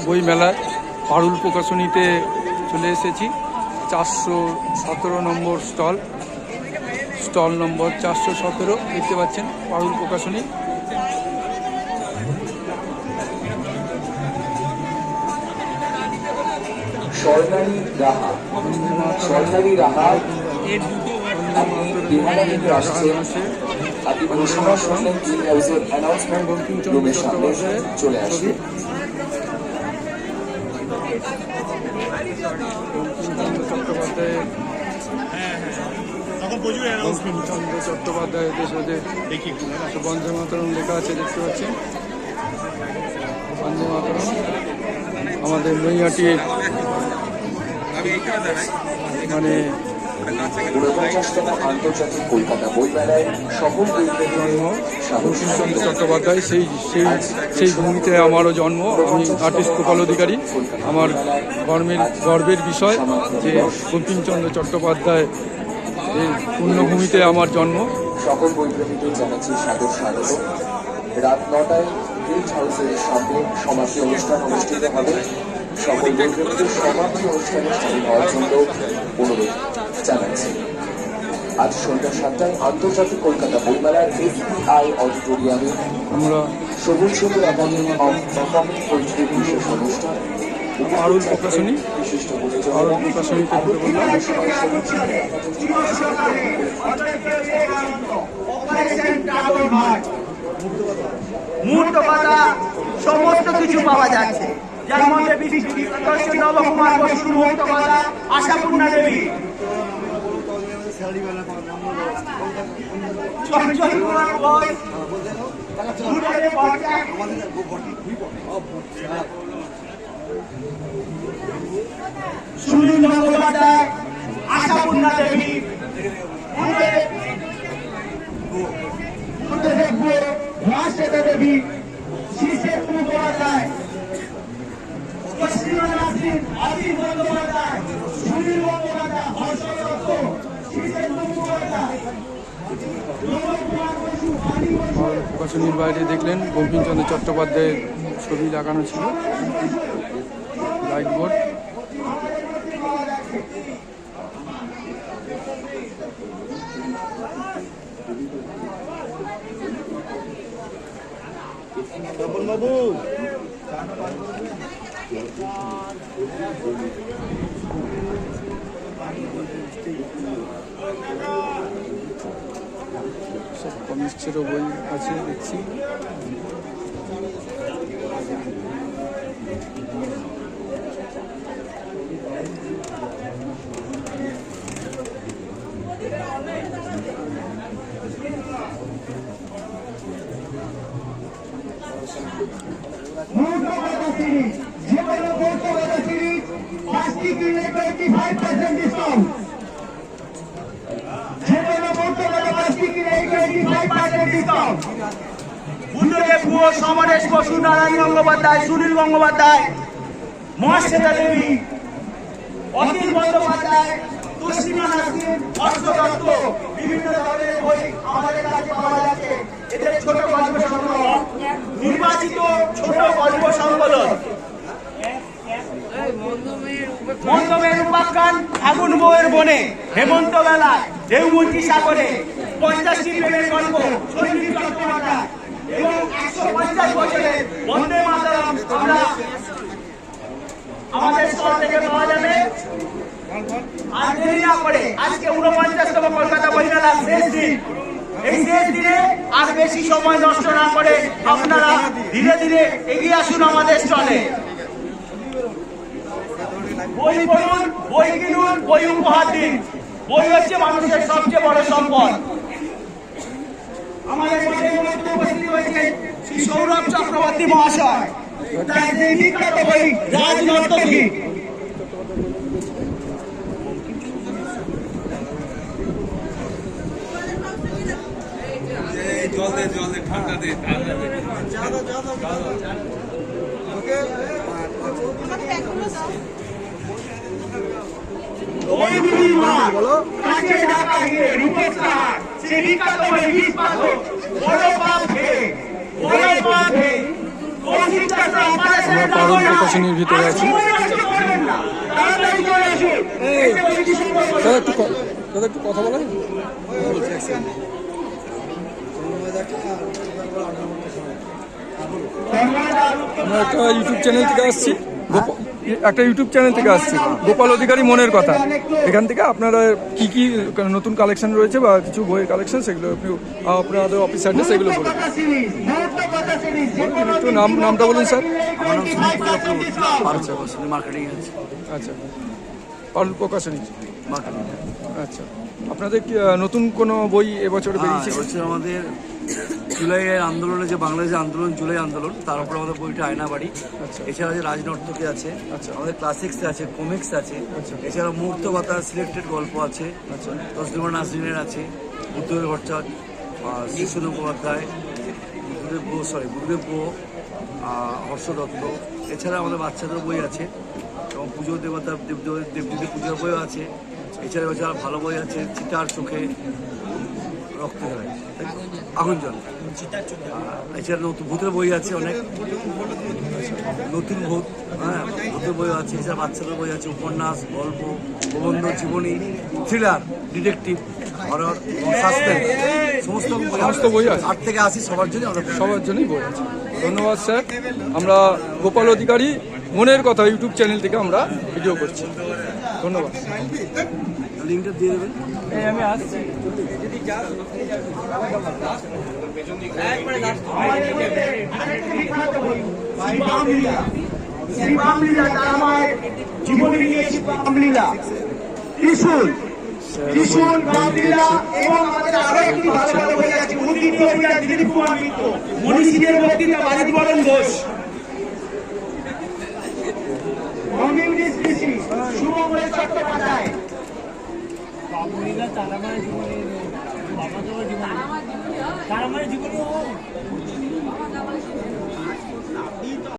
বই মেলায় পারুল প্রকাশনীতে চলে এসেছি। 417 নম্বর স্টল নম্বর 417 দেখতে পাচ্ছেন, পারুল প্রকাশনী। চলে আসবে। বঙ্কিমচন্দ্র চট্টোপাধ্যায় দেশে বন্দে মাতরম লেখা আছে, দেখতে পাচ্ছেন বন্দে মাতরম। আমাদের নৈহাটির মানে আন্তর্জাতিক কলকাতা বই মেলায় সকল জন্ম বঙ্কিমচন্দ্র চট্টোপাধ্যায়, সেই ভূমিতে আমারও জন্ম। আমি আর্টিস্ট গোপাল অধিকারী। আমার গর্বের বিষয় যে বঙ্কিমচন্দ্র চট্টোপাধ্যায় এই পুণ্যভূমিতে আমার জন্ম। সকল বইপ্রেমীদের জানাচ্ছি সাদর স্বাগত। রাত 9টায় গেস্ট হাউসের সামনে সমাপ্তি অনুষ্ঠান অনুষ্ঠিত হবে। সকল বইপ্রেমীদের সমাপ্তি অনুষ্ঠানে সামিল হওয়ার জন্য অনুরোধ জানাচ্ছি। আজ সন্ধ্যা 7টায় আন্তর্জাতিক কলকাতা বইমেলার এফপিআই অডিটোরিয়ামে আমরা সবুজ সুন্দর একাডেমি অফ পারফরমেন্স পোয়েট্রির বিশেষ অনুষ্ঠান পারুল প্রকাশনী মুহূর্তকথা সমস্ত কিছু পাওয়া যাচ্ছে, যার মধ্যে নবকুমার বসুর মুহূর্তকথা, আশাপূর্ণা দেবী, সুনীল গঙ্গোপাধ্যায়, আশাপূর্ণা দেবী, মহাশ্বেতা দেবী, শীর্ষের মুখোপাধ্যায়, পশ্চিমা নাসির, অসীম বন্দ্যোপাধ্যায়, সুনীল গঙ্গোপাধ্যায়, হর্ষ দত্ত, শীর্ষের মুখোপাধ্যায়, প্রকাশনীর বাইরে দেখলেন বঙ্কিমচন্দ্র চট্টোপাধ্যায়ের ছবি লাগানো ছিল, লাইট বোর্ড। বাবু সব কমিক্সেরও বই আছে দেখছি। সমরেশ বসু, নারায়ণ গঙ্গোপাধ্যায়, সুনীল গঙ্গোপাধ্যায়, মহাশ্বেতা দেবী, অখিল বন্দ্যোপাধ্যায়, পশ্চিমা নাসির, হর্ষ দত্ত, বিভিন্ন ধরনের বই আমাদের কাছে পাওয়া যাচ্ছে। এদের ছোট গল্প সংকলন, নির্বাচিত ছোট গল্প সংকলন, মন্দমের উপাখ্যান, আগুন বউয়ের বনে, হেমন্ত বেলায়, ঢেউমন্ত্রী সাগরে, 50টি প্রেমের গল্প, সঞ্জীব চট্টোপাধ্যায় এবং 150 বছরের বন্দে মাতরম আমরা আমাদের স্টল থেকে পাওয়া যাবে। আর দেরি না করে আজকে 49তম কলকাতা বইমেলার শেষ দিন। এই শেষ দিনে আর বেশি সময় নষ্ট না করে আপনারা ধীরে ধীরে এগিয়ে আসুন আমাদের স্টলে। বই পড়ুন, বই কিনুন, বই উপহার দিন। বই হচ্ছে মানুষের সবচেয়ে বড় সম্পদ। আমাদের মধ্যে উপস্থিত হয়েছে শ্রী সৌরভ চক্রবর্তী মহাশয়, তার বিখ্যাত বই রাজনর্তকী। জল দে ঠান্ডা দে বড় পাপ হে আমরা পারুল প্রকাশনীর ভিতরে আছি। দাদা একটু কথা বলেন। আমরা একটা ইউটিউব চ্যানেল থেকে আসছি, গোপাল অধিকারী মনের কথা। এখান থেকে আপনারা কি কি নতুন কালেকশন রয়েছে বা কিছু বইয়ের কালেকশন, সেগুলো আপনাদের অফিস অ্যাড্রেস এগুলো বলুন। একটু নামটা বলুন স্যার। আমার নাম সুনীল চক্রবর্তী, পারুল প্রকাশনী মার্কেটিং আছে। আচ্ছা, পারুল প্রকাশনী মার্কেটিং। আচ্ছা, আপনাদের কি নতুন কোনো বই এবছর বেরিয়েছে? হচ্ছে আমাদের জুলাইয়ের আন্দোলনে, যে বাংলাদেশের আন্দোলন, জুলাই আন্দোলন, তার উপর আমাদের বইটা আয়নাবাড়ি। আচ্ছা। এছাড়া যে রাজনর্তকী আছে, আচ্ছা। আমাদের ক্লাসিক্স আছে, কমিক্স আছে। আচ্ছা। এছাড়া মুহূর্ত কথা সিলেক্টেড গল্প আছে। আচ্ছা। তসলিমা নাজরিনের আছে, বুদ্ধদেব ভট্টাচার্য, শিশু মুখোপাধ্যায়, বুদ্ধদেব গো, হর্ষ দত্ত। এছাড়া আমাদের বাচ্চাদের বই আছে এবং পুজো দেবতা দেবদেবী পুজোর বইও আছে। এছাড়া ভালো বই আছে, চিতার চোখে রক্ত হয়, আগুন জল। এছাড়া নতুন ভূতের বই আছে অনেক, নতুন ভূত, হ্যাঁ, ভূতের বই আছে। এছাড়া বাচ্চাদের বই আছে, উপন্যাস, গল্প, প্রবন্ধ, জীবনী, থ্রিলার, ডিটেকটিভ, হরর, সাসপেন্স, সমস্ত বই আছে। 8 থেকে 80 সবার জন্য আমাদের সবার জন্যই বই আছে। ধন্যবাদ স্যার। আমরা গোপাল অধিকারী মনের কথা ইউটিউব চ্যানেল থেকে আমরা ভিডিও করছি। ধন্যবাদ। লিঙ্কটা দিয়ে দেবেন। আমি আসছি। শিবামলীলা, তার আমার জীবনে নিয়েছি রামলীলা, ত্রিশূল, রামলীলা এবং আমাদের আরো একটি ভালো ভালো বই আছে, উদিত হরিয়া, দিলীপ কুমার মিত্র, মনীষীদের বক্তৃতা, বাজিতবরণ ঘোষ, অমিয় কৃষি, শুভময় চট্টোপাধ্যায়। তার আমার জীবনে